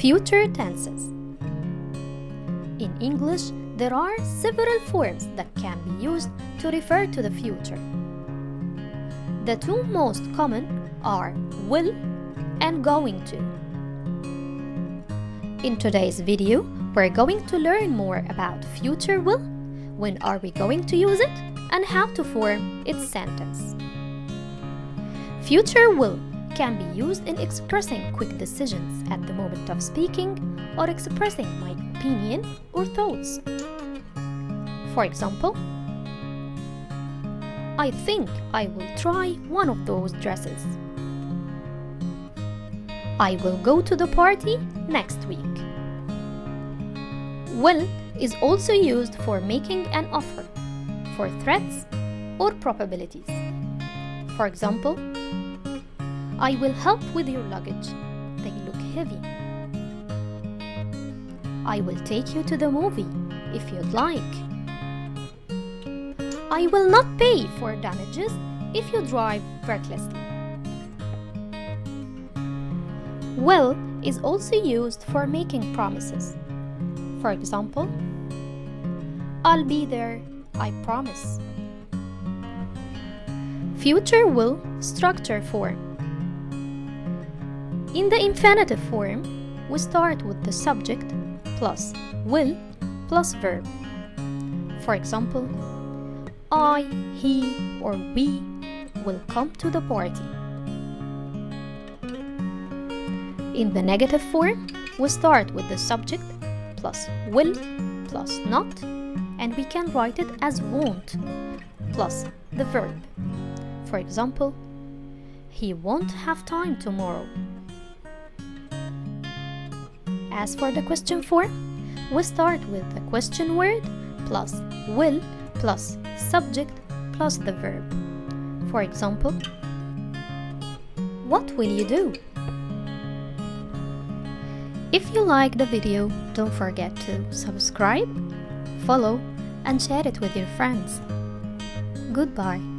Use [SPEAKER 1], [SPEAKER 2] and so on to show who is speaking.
[SPEAKER 1] Future tenses. In English, there are several forms that can be used to refer to the future. The two most common are will and going to. In today's video, we're going to learn more about future will, when are we going to use it, and how to form its sentence. Future will can be used in expressing quick decisions at the moment of speaking or expressing my opinion or thoughts. For example, I think I will try one of those dresses. I will go to the party next week. Will is also used for making an offer, for threats or probabilities. For example, I will help with your luggage. They look heavy. I will take you to the movie if you'd like. I will not pay for damages if you drive recklessly. Will is also used for making promises. For example, I'll be there, I promise. Future will structure form. In the infinitive form, we start with the subject plus will plus verb. For example, I, he, or we will come to the party. In the negative form, we start with the subject plus will plus not, and we can write it as won't plus the verb. For example, he won't have time tomorrow. As for the question form, we start with the question word plus will plus subject plus the verb. For example, what will you do? If you like the video, don't forget to subscribe, follow, and share it with your friends. Goodbye.